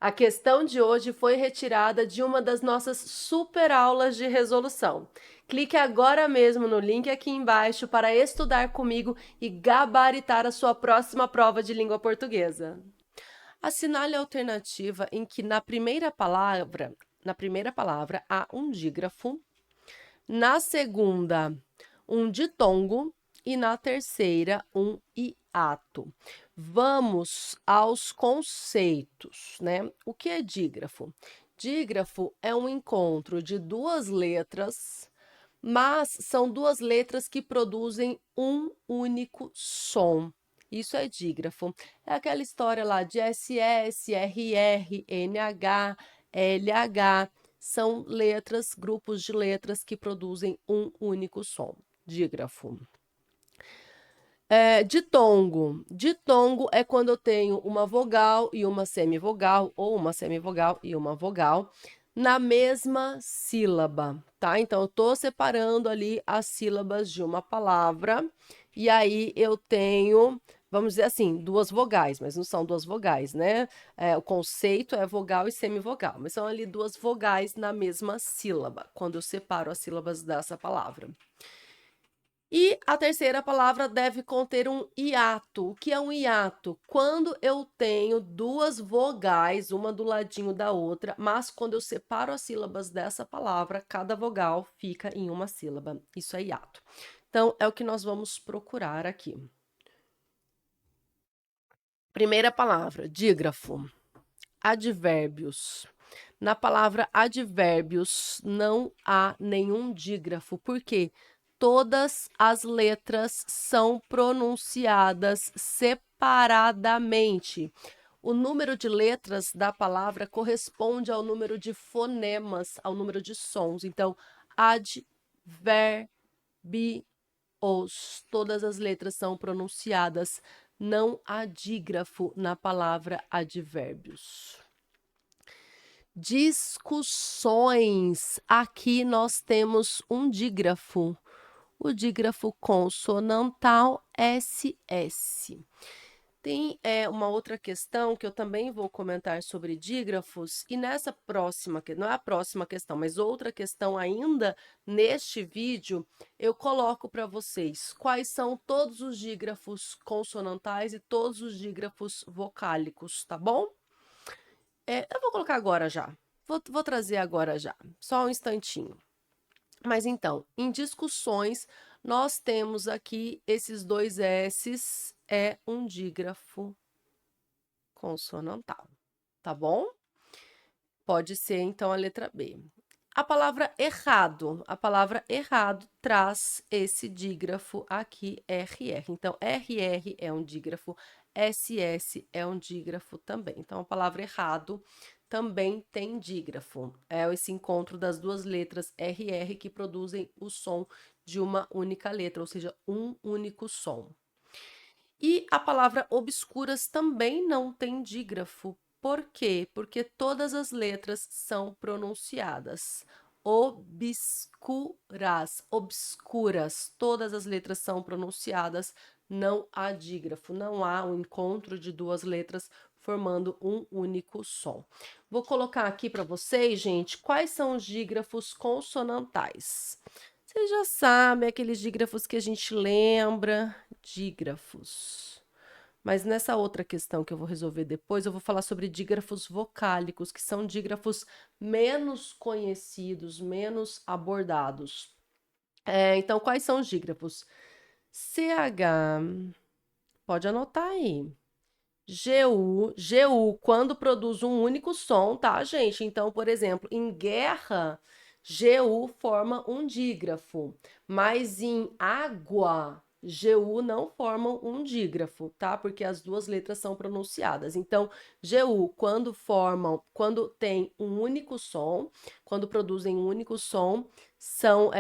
A questão de hoje foi retirada de uma das nossas super aulas de resolução. Clique agora mesmo no link aqui embaixo para estudar comigo e gabaritar a sua próxima prova de língua portuguesa. Assinale a alternativa em que na primeira palavra há um dígrafo, na segunda um ditongo e na terceira um hiato. Vamos aos conceitos, né? O que é dígrafo? Dígrafo é um encontro de duas letras, mas são duas letras que produzem um único som. Isso é dígrafo. É aquela história lá de SS, RR, NH, LH. São letras, grupos de letras que produzem um único som. Dígrafo. Ditongo. Ditongo é quando eu tenho uma vogal e uma semivogal, ou uma semivogal e uma vogal, na mesma sílaba, tá? Então, eu tô separando ali as sílabas de uma palavra, e aí eu tenho, vamos dizer assim, duas vogais, mas não são duas vogais, né? O conceito é vogal e semivogal, mas são ali duas vogais na mesma sílaba, quando eu separo as sílabas dessa palavra. E a terceira palavra deve conter um hiato. O que é um hiato? Quando eu tenho duas vogais, uma do ladinho da outra, mas quando eu separo as sílabas dessa palavra, cada vogal fica em uma sílaba. Isso é hiato. Então, é o que nós vamos procurar aqui. Primeira palavra, dígrafo. Advérbios. Na palavra advérbios não há nenhum dígrafo. Por quê? Todas as letras são pronunciadas separadamente. O número de letras da palavra corresponde ao número de fonemas, ao número de sons. Então, advérbios. Todas as letras são pronunciadas. Não há dígrafo na palavra advérbios. Discussões. Aqui nós temos um dígrafo. O dígrafo consonantal SS. Tem uma outra questão que eu também vou comentar sobre dígrafos, e nessa próxima, não é a próxima questão, mas outra questão ainda neste vídeo, eu coloco para vocês quais são todos os dígrafos consonantais e todos os dígrafos vocálicos, tá bom? Eu vou colocar agora já. Vou trazer agora já, só um instantinho. Mas então, em discussões, nós temos aqui esses dois S's, é um dígrafo consonantal, tá bom? Pode ser, então, a letra B. A palavra errado traz esse dígrafo aqui, RR. Então, RR é um dígrafo, SS é um dígrafo também. Então, a palavra errado também tem dígrafo. É esse encontro das duas letras RR que produzem o som de uma única letra, ou seja, um único som. E a palavra obscuras também não tem dígrafo. Por quê? Porque todas as letras são pronunciadas. Obscuras, obscuras, todas as letras são pronunciadas, não há dígrafo, não há um encontro de duas letras formando um único som. Vou colocar aqui para vocês, gente, quais são os dígrafos consonantais. Vocês já sabem, aqueles dígrafos que a gente lembra, dígrafos. Mas nessa outra questão que eu vou resolver depois, eu vou falar sobre dígrafos vocálicos, que são dígrafos menos conhecidos, menos abordados. Então, quais são os dígrafos? CH, pode anotar aí. GU, quando produz um único som, tá, gente? Então, por exemplo, em guerra, GU forma um dígrafo, mas em água, GU não forma um dígrafo, tá? Porque as duas letras são pronunciadas. Então, GU, quando tem um único som, quando produzem um único som, são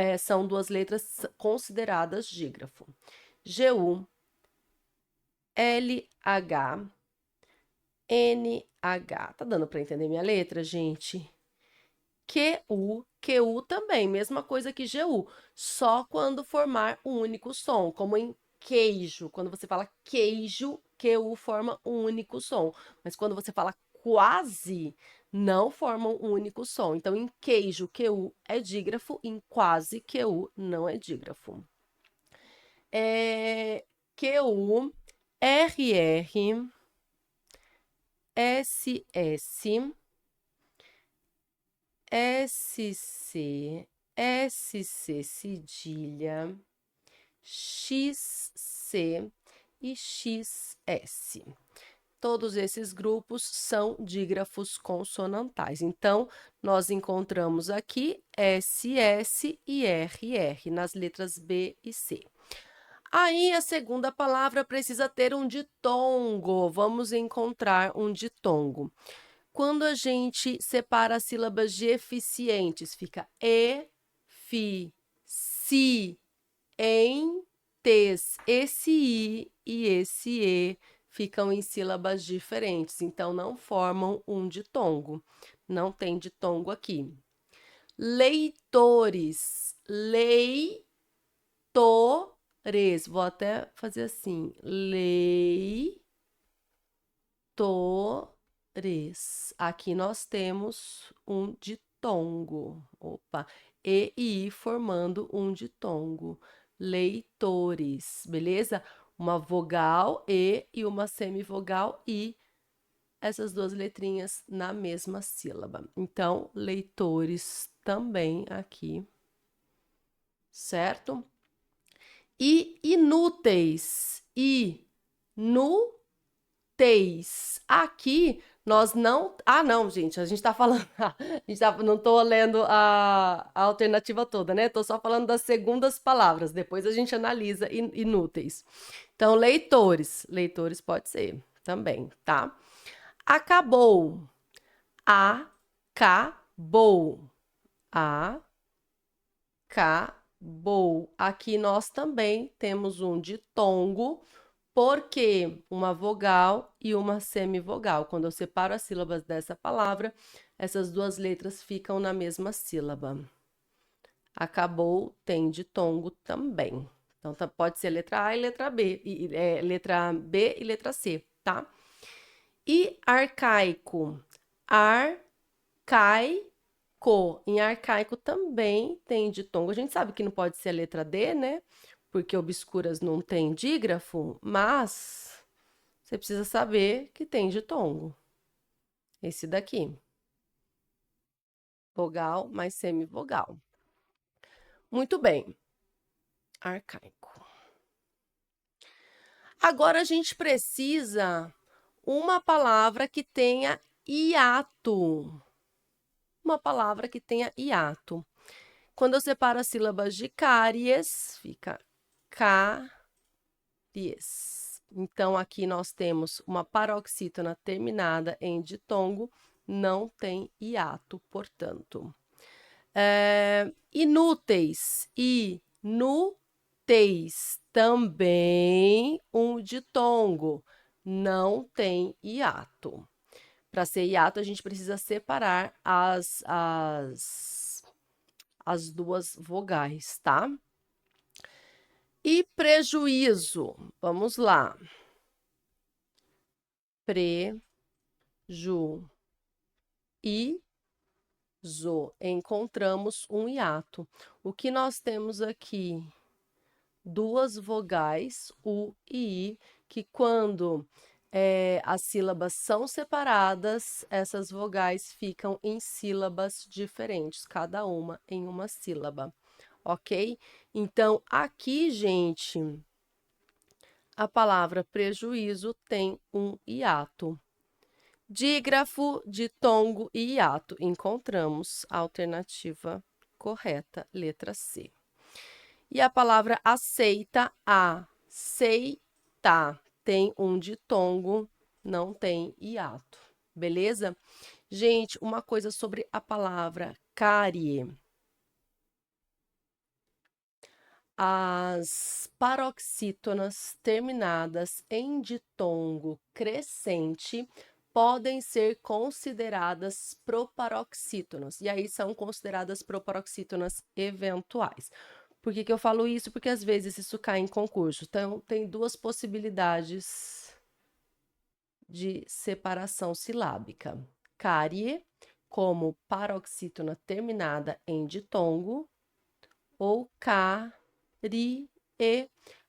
duas letras consideradas dígrafo. GU, LH, NH. Tá dando para entender minha letra, gente? QU também, mesma coisa que GU, só quando formar um único som, como em queijo. Quando você fala queijo, QU forma um único som. Mas quando você fala quase não formam um único som. Então, em queijo, QU é dígrafo, em quase, QU não é dígrafo. QU, RR, SS, SC, SC cedilha, XC e XS. Todos esses grupos são dígrafos consonantais. Então, nós encontramos aqui SS e RR nas letras B e C. Aí, a segunda palavra precisa ter um ditongo. Vamos encontrar um ditongo. Quando a gente separa as sílabas de eficientes, fica e, fi, si, em, tes. Esse i e esse e ficam em sílabas diferentes, então não formam um ditongo. Não tem ditongo aqui. Leitores, leitores. Vou até fazer assim, leitores. Aqui nós temos um ditongo. Opa, e I formando um ditongo. Leitores, beleza? Uma vogal E e uma semivogal I, essas duas letrinhas na mesma sílaba. Então, leitores também aqui, certo? E inúteis, inúteis. Aqui nós não... Ah, não, gente, a gente tá falando... não tô lendo a alternativa toda, né? Tô só falando das segundas palavras, depois a gente analisa inúteis. Então, leitores. Leitores pode ser também, tá? Acabou. Acabou. Acabou. Aqui nós também temos um ditongo, porque uma vogal e uma semivogal. Quando eu separo as sílabas dessa palavra, essas duas letras ficam na mesma sílaba. Acabou tem ditongo também. Então, pode ser letra A e letra B, letra B e letra C, tá? E arcaico. Arcaico. Em arcaico também tem ditongo. A gente sabe que não pode ser a letra D, né? Porque obscuras não tem dígrafo, mas você precisa saber que tem ditongo. Esse daqui. Vogal mais semivogal. Muito bem. Arcaico. Agora a gente precisa uma palavra que tenha hiato. Uma palavra que tenha hiato. Quando eu separo as sílabas de cáries, fica cáries. Então, aqui nós temos uma paroxítona terminada em ditongo, não tem hiato, portanto. Inúteis, inúteis, também um ditongo, não tem hiato. Para ser hiato, a gente precisa separar as duas vogais, tá? E prejuízo, vamos lá. Encontramos um hiato. O que nós temos aqui? Duas vogais, U e I, que quando as sílabas são separadas, essas vogais ficam em sílabas diferentes, cada uma em uma sílaba, ok? Então, aqui, gente, a palavra prejuízo tem um hiato. Dígrafo, ditongo e hiato. Encontramos a alternativa correta, letra C. E a palavra aceita, aceita, tem um ditongo, não tem hiato, beleza? Gente, uma coisa sobre a palavra cárie. As paroxítonas terminadas em ditongo crescente podem ser consideradas proparoxítonas, e aí são consideradas proparoxítonas eventuais. Por que eu falo isso? Porque às vezes isso cai em concurso. Então, tem duas possibilidades de separação silábica. Cárie, como paroxítona terminada em ditongo, ou carie,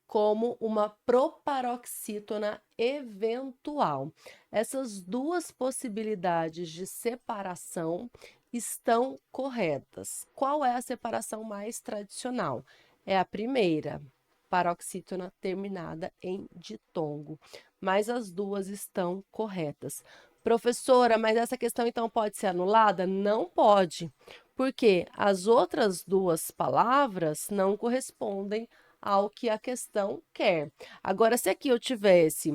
como uma proparoxítona eventual. Essas duas possibilidades de separação estão corretas. Qual é a separação mais tradicional? É a primeira, paroxítona terminada em ditongo. Mas as duas estão corretas. Professora, mas essa questão então pode ser anulada? Não pode, porque as outras duas palavras não correspondem ao que a questão quer. Agora, se aqui eu tivesse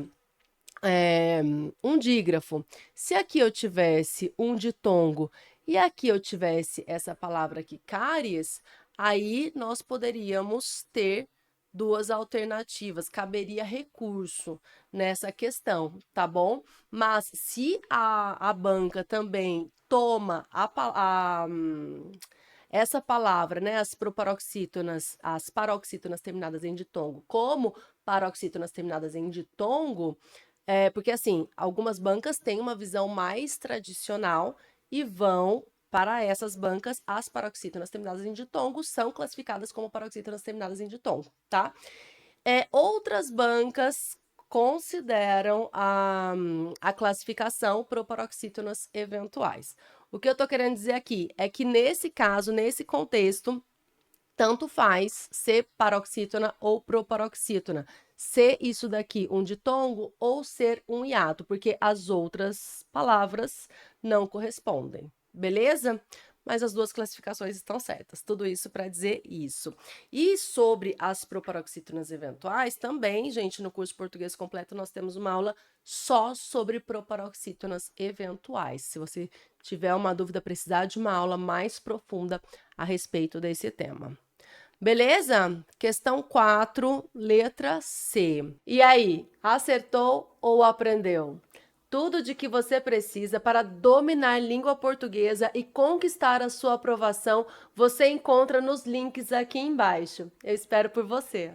um dígrafo, se aqui eu tivesse um ditongo e aqui eu tivesse essa palavra aqui, cáries, aí nós poderíamos ter duas alternativas, caberia recurso nessa questão, tá bom? Mas se a banca também toma essa palavra, né, as paroxítonas terminadas em ditongo, como paroxítonas terminadas em ditongo, porque assim, algumas bancas têm uma visão mais tradicional e vão para essas bancas, as paroxítonas terminadas em ditongo são classificadas como paroxítonas terminadas em ditongo, tá? Outras bancas consideram a classificação proparoxítonas eventuais. O que eu estou querendo dizer aqui é que nesse caso, nesse contexto, tanto faz ser paroxítona ou proparoxítona, ser isso daqui um ditongo ou ser um hiato, porque as outras palavras não correspondem, beleza? Mas as duas classificações estão certas, tudo isso para dizer isso. E sobre as proparoxítonas eventuais, também, gente, no curso Português Completo nós temos uma aula só sobre proparoxítonas eventuais. Se você tiver uma dúvida, precisar de uma aula mais profunda a respeito desse tema. Beleza? Questão 4, letra C. E aí, acertou ou aprendeu? Tudo de que você precisa para dominar língua portuguesa e conquistar a sua aprovação, você encontra nos links aqui embaixo. Eu espero por você.